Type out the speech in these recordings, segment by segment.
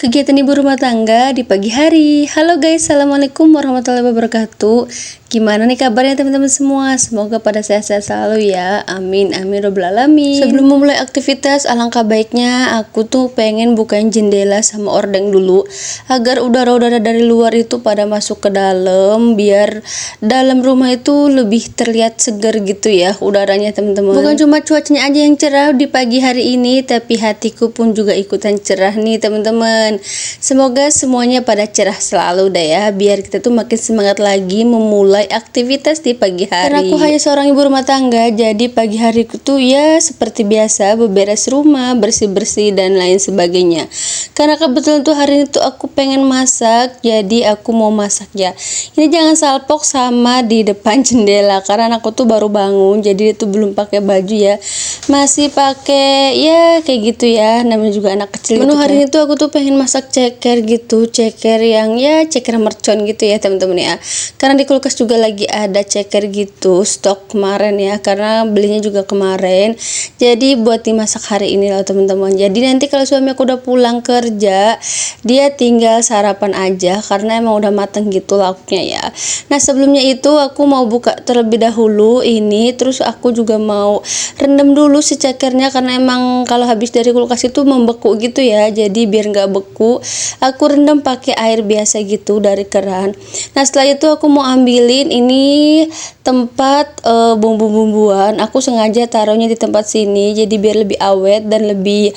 Kegiatan ibu rumah tangga di pagi hari. Halo guys, assalamualaikum warahmatullahi wabarakatuh. Gimana nih kabarnya teman-teman semua? Semoga pada sehat-sehat selalu ya. Amin, amin robbal alamin. Sebelum memulai aktivitas, alangkah baiknya aku tuh pengen bukain jendela sama ordeng dulu, agar udara-udara dari luar itu pada masuk ke dalam, biar dalam rumah itu lebih terlihat segar gitu ya udaranya teman-teman. Bukan cuma cuacanya aja yang cerah di pagi hari ini, tapi hatiku pun juga ikutan cerah nih teman-teman. Semoga semuanya pada cerah selalu dah ya, biar kita tuh makin semangat lagi memulai aktivitas di pagi hari. Karena aku hanya seorang ibu rumah tangga, jadi pagi hariku tuh ya seperti biasa, beberes rumah, bersih-bersih dan lain sebagainya. Karena kebetulan tuh hari ini tuh aku pengen masak, jadi aku mau masak ya. Ini jangan salpok sama di depan jendela, karena aku tuh baru bangun, jadi itu belum pakai baju ya, masih pakai ya kayak gitu ya, namanya juga anak kecil. Menu hari ini tuh aku tuh pengen masak ceker gitu, ceker yang ya ceker mercon gitu ya teman-teman ya. Karena di kulkas juga lagi ada ceker gitu, stok kemarin ya, karena belinya juga kemarin. Jadi buat dimasak hari ini loh teman-teman. Jadi nanti kalau suami aku udah pulang kerja, dia tinggal sarapan aja, karena emang udah mateng gitu lauknya ya. Nah sebelumnya itu aku mau buka terlebih dahulu ini, terus aku juga mau rendam dulu si cekernya, karena emang kalau habis dari kulkas itu membeku gitu ya. Jadi biar nggak beku, aku rendam pakai air biasa gitu dari keran. Nah setelah itu aku mau ambilin ini tempat bumbu-bumbuan. Aku sengaja taruhnya di tempat sini, jadi biar lebih awet dan lebih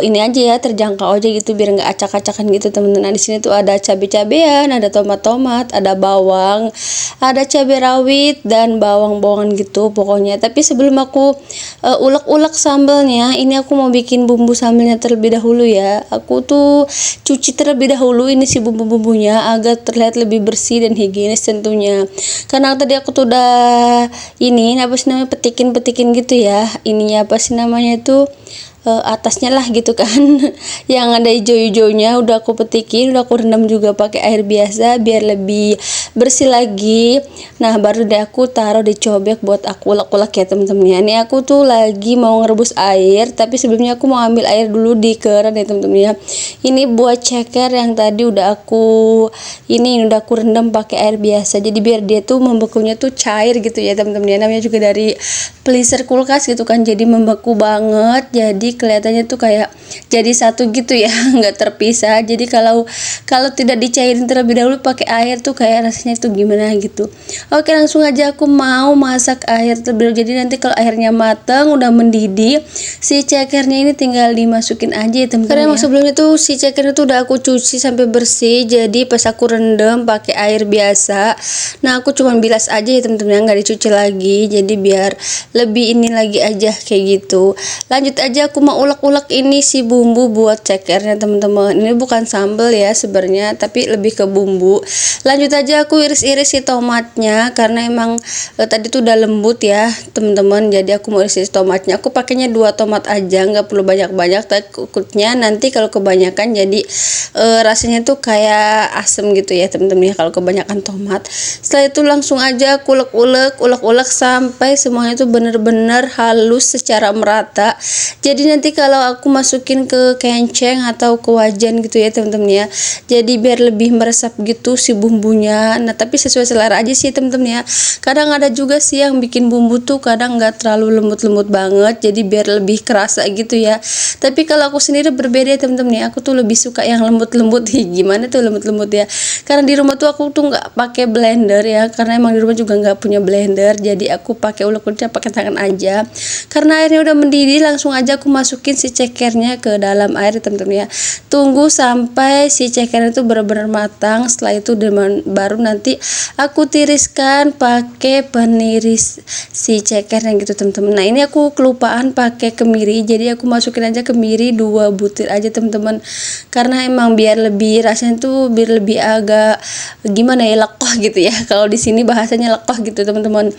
ini aja ya, terjangkau aja gitu, biar nggak acak-acakan gitu teman-teman. Nah di sini tuh ada cabai-cabean, ada tomat-tomat, ada bawang, ada cabai rawit dan bawang-bawangan gitu pokoknya. Tapi sebelum aku ulek-ulek sambelnya, ini aku mau bikin bumbu sambelnya terlebih dahulu ya. Aku tuh cuci terlebih dahulu ini si bumbu-bumbunya agar terlihat lebih bersih dan higienis tentunya. Karena tadi aku tuh udah ini apa sih namanya, petikin gitu ya. Ininya apa sih namanya itu, atasnya lah gitu kan yang ada hijau-hijaunya udah aku petikin, udah aku rendam juga pakai air biasa biar lebih bersih lagi. Nah baru deh aku taruh di cobek buat aku ulek-ulek ya temen-temen ya. Ini aku tuh lagi mau ngerebus air, tapi sebelumnya aku mau ambil air dulu di keran ya temen-temen ya. Ini buat ceker yang tadi udah aku udah aku rendam pakai air biasa, jadi biar dia tuh membekunya tuh cair gitu ya temen-temen ya. Namanya juga dari freezer kulkas gitu kan, jadi membeku banget, jadi kelihatannya tuh kayak jadi satu gitu ya, nggak terpisah. Jadi kalau tidak dicairin terlebih dahulu pakai air tuh kayak rasanya tuh gimana gitu. Oke langsung aja aku mau masak air terlebih dahulu. Jadi nanti kalau airnya matang udah mendidih, si cekernya ini tinggal dimasukin aja ya teman-teman. Karena emang sebelumnya tuh si cekernya tuh udah aku cuci sampai bersih, jadi pas aku rendam pakai air biasa. Nah aku cuma bilas aja ya teman-teman, nggak dicuci lagi, jadi biar lebih ini lagi aja kayak gitu. Lanjut aja aku mau ulek-ulek ini si bumbu buat cekernya teman-teman. Ini bukan sambal ya sebenarnya, tapi lebih ke bumbu. Lanjut aja aku iris-iris si tomatnya, karena emang tadi tuh udah lembut ya teman-teman. Jadi aku mau iris tomatnya. Aku pakainya 2 tomat aja, nggak perlu banyak-banyak. Takutnya nanti kalau kebanyakan jadi rasanya tuh kayak asem gitu ya teman-teman ya kalau kebanyakan tomat. Setelah itu langsung aja aku ulek-ulek sampai semuanya tuh bener-bener halus secara merata. Jadi nanti kalau aku masukin ke kenceng atau ke wajan gitu ya teman-teman ya, jadi biar lebih meresap gitu si bumbunya. Nah tapi sesuai selera aja sih teman-teman ya. Kadang ada juga sih yang bikin bumbu tuh kadang nggak terlalu lembut-lembut banget, jadi biar lebih kerasa gitu ya. Tapi kalau aku sendiri berbeda ya teman-teman ya, aku tuh lebih suka yang lembut-lembut. Gimana tuh lembut-lembut ya, karena di rumah tuh aku tuh nggak pakai blender ya, karena emang di rumah juga nggak punya blender, jadi aku pakai ulek-uleknya pakai tangan aja. Karena airnya udah mendidih, langsung aja aku masukin si cekernya ke dalam air teman-teman ya. Tunggu sampai si cekernya itu benar-benar matang. Setelah itu baru nanti aku tiriskan pakai peniris si cekernya gitu teman-teman. Nah ini aku kelupaan pakai kemiri, jadi aku masukin aja kemiri 2 butir aja teman-teman, karena emang biar lebih rasanya tuh biar lebih agak gimana ya, lekoh gitu ya, kalau di sini bahasanya lekoh gitu teman-teman.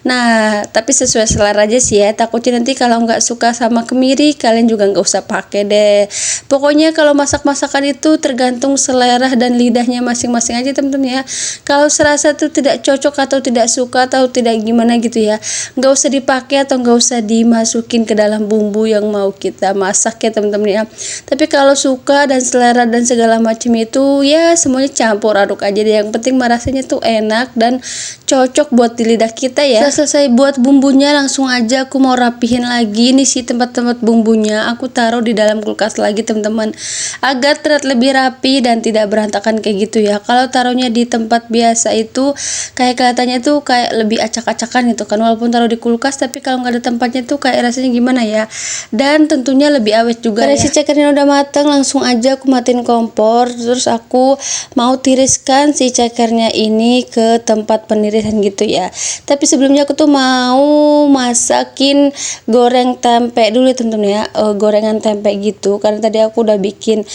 Nah tapi sesuai selera aja sih ya, takutnya nanti kalau nggak suka sama kemiri kalian juga nggak usah pakai deh. Pokoknya kalau masak-masakan itu tergantung selera dan lidahnya masing-masing aja teman-teman ya. Kalau serasa tuh tidak cocok atau tidak suka atau tidak gimana gitu ya, nggak usah dipakai atau nggak usah dimasukin ke dalam bumbu yang mau kita masak ya teman-teman ya. Tapi kalau suka dan selera dan segala macam itu ya semuanya campur aduk aja deh, yang penting rasanya tuh enak dan cocok buat di lidah kita ya. Setelah selesai buat bumbunya, langsung aja aku mau rapihin lagi. Ini sih tempat-tempat bumbunya aku taruh di dalam kulkas lagi teman-teman, agar terlihat lebih rapi dan tidak berantakan kayak gitu ya. Kalau taruhnya di tempat biasa itu kayak kelihatannya tuh kayak lebih acak-acakan gitu kan, walaupun taruh di kulkas, tapi kalau nggak ada tempatnya tuh kayak rasanya gimana ya, dan tentunya lebih awet juga ya. Si cekernya udah mateng, langsung aja aku matiin kompor, terus aku mau tiriskan si cekernya ini ke tempat penirisan gitu ya. Tapi sebelumnya aku tuh mau masakin goreng tempe dulu ya temen-temen ya, gorengan tempe gitu, karena tadi aku udah bikin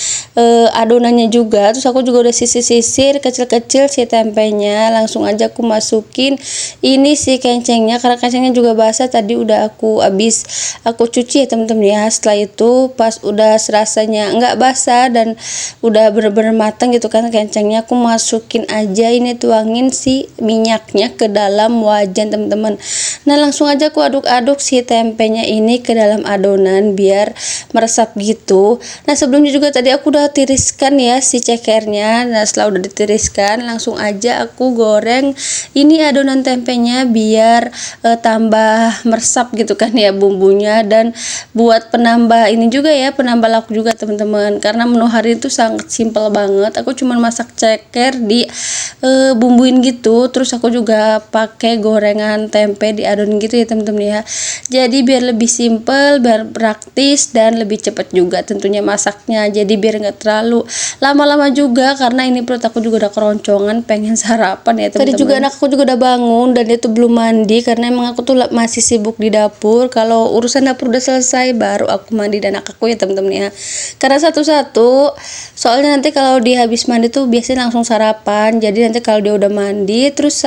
adonannya juga, terus aku juga udah sisir-sisir kecil-kecil si tempenya. Langsung aja aku masukin ini si kencengnya, karena kencengnya juga basah, tadi udah aku cuci ya temen-temen ya. Setelah itu pas udah serasanya nggak basah dan udah bener-bener matang gitu kan kencengnya, aku masukin aja ini, tuangin si minyaknya ke dalam wajan temen-temen. Nah langsung aja aku aduk-aduk si tempenya ini ke dalam adonan biar meresap gitu. Nah sebelumnya juga tadi aku udah tiriskan ya si cekernya. Nah setelah udah ditiriskan, langsung aja aku goreng ini adonan tempenya biar tambah meresap gitu kan ya bumbunya, dan buat penambah ini juga ya, penambah lauk juga teman-teman, karena menu hari itu sangat simpel banget. Aku cuman masak ceker di bumbuin gitu, terus aku juga pakai gorengan tempe di adon gitu ya teman-teman ya. Jadi biar lebih simpel, biar praktis dan lebih cepat juga tentunya masaknya. Jadi biar nggak terlalu lama-lama juga, karena ini perut aku juga udah keroncongan pengen sarapan ya teman-teman. Tadi juga anak aku juga udah bangun dan dia tuh belum mandi, karena emang aku tuh masih sibuk di dapur. Kalau urusan dapur udah selesai baru aku mandi dan anak aku ya teman-teman ya. Karena satu-satu, soalnya nanti kalau dia habis mandi tuh biasanya langsung sarapan. Jadi nanti kalau dia udah mandi terus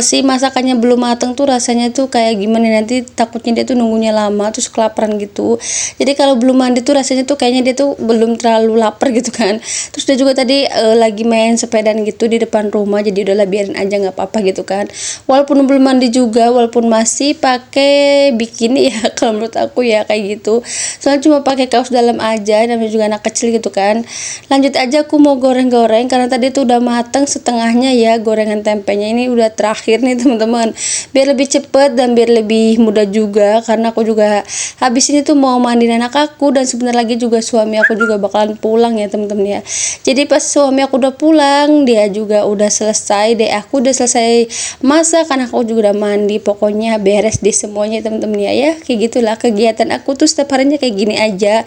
si masakannya belum mateng tuh rasanya tuh kayak gimana, nanti takutnya dia tuh nunggunya lama terus kelaparan gitu. Jadi kalau belum mandi tuh rasanya tuh kayaknya dia tuh belum terlalu lapar gitu kan. Terus dia juga tadi lagi main sepedaan gitu di depan rumah, jadi udahlah biarin aja nggak apa-apa gitu kan. Walaupun belum mandi juga, walaupun masih pakai bikini ya kalau menurut aku ya kayak gitu. Soalnya cuma pakai kaos dalam aja, namanya juga anak kecil gitu kan. Lanjut aja aku mau goreng-goreng, karena tadi tuh udah mateng setengahnya ya gorengan tempenya. Ini udah terakhir nih teman-teman, biar lebih cepet dan biar lebih mudah juga, karena aku juga habis ini tuh mau mandiin anak aku, dan sebentar lagi juga suami aku juga bakalan pulang ya teman-teman ya. Jadi pas suami aku udah pulang, dia juga udah selesai deh, aku udah selesai masak, karena aku juga udah mandi, pokoknya beres di semuanya teman-teman ya. Kayak gitulah kegiatan aku tuh setiap harinya kayak gini aja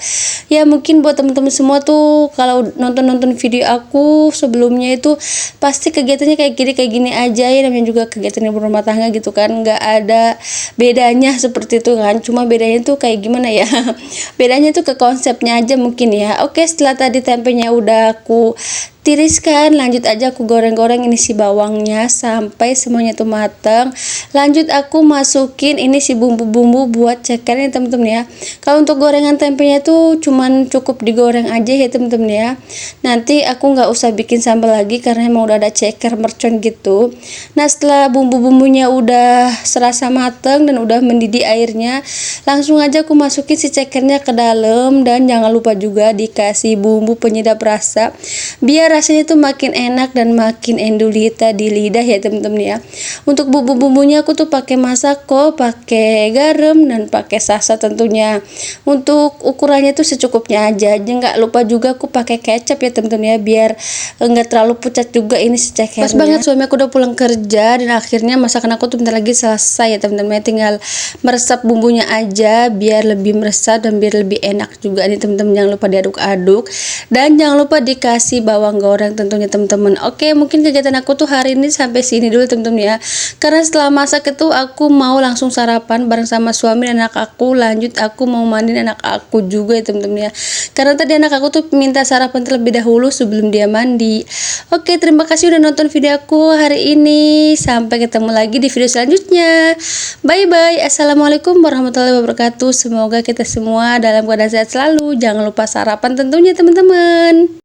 ya. Mungkin buat teman-teman semua tuh kalau nonton video aku sebelumnya itu pasti kegiatannya kayak gini aja ya, namanya juga kegiatan ibu rumah tangga gitu kan, nggak ada bedanya seperti itu kan, cuma bedanya tuh kayak gimana ya bedanya tuh ke konsepnya aja mungkin ya. Oke, setelah tadi tempenya udah aku tiriskan, lanjut aja aku goreng-goreng ini si bawangnya sampai semuanya tuh mateng. Lanjut aku masukin ini si bumbu-bumbu buat cekernya temen-temen ya. Kalau untuk gorengan tempenya tuh cuman cukup digoreng aja ya temen-temen ya. Nanti aku nggak usah bikin sambal lagi karena emang udah ada ceker mercon gitu. Nah setelah bumbu-bumbunya udah serasa mateng dan udah mendidih airnya, langsung aja aku masukin si cekernya ke dalam, dan jangan lupa juga dikasih bumbu penyedap rasa biar rasanya tuh makin enak dan makin endulita di lidah ya temen-temen ya. Untuk bumbu-bumbunya aku tuh pakai masako, pakai garam dan pakai sasa tentunya. Untuk ukurannya tuh secukupnya aja. Nggak lupa juga aku pakai kecap ya temen-temen ya, biar nggak terlalu pucat juga ini si cekernya. Pas banget suami aku udah pulang kerja dan akhirnya masakan aku tuh bentar lagi selesai ya temen-temen ya. Tinggal meresap bumbunya aja biar lebih meresap dan biar lebih enak juga nih temen-temen. Jangan lupa diaduk-aduk dan jangan lupa dikasih bawang goreng tentunya teman-teman. Oke, mungkin kegiatan aku tuh hari ini sampai sini dulu teman-teman ya. Karena setelah masak itu aku mau langsung sarapan bareng sama suami dan anak aku. Lanjut aku mau mandiin anak aku juga ya teman-teman ya. Karena tadi anak aku tuh minta sarapan terlebih dahulu sebelum dia mandi. Oke, terima kasih udah nonton video aku hari ini. Sampai ketemu lagi di video selanjutnya. Bye bye. Assalamualaikum warahmatullahi wabarakatuh. Semoga kita semua dalam keadaan sehat selalu. Jangan lupa sarapan tentunya teman-teman.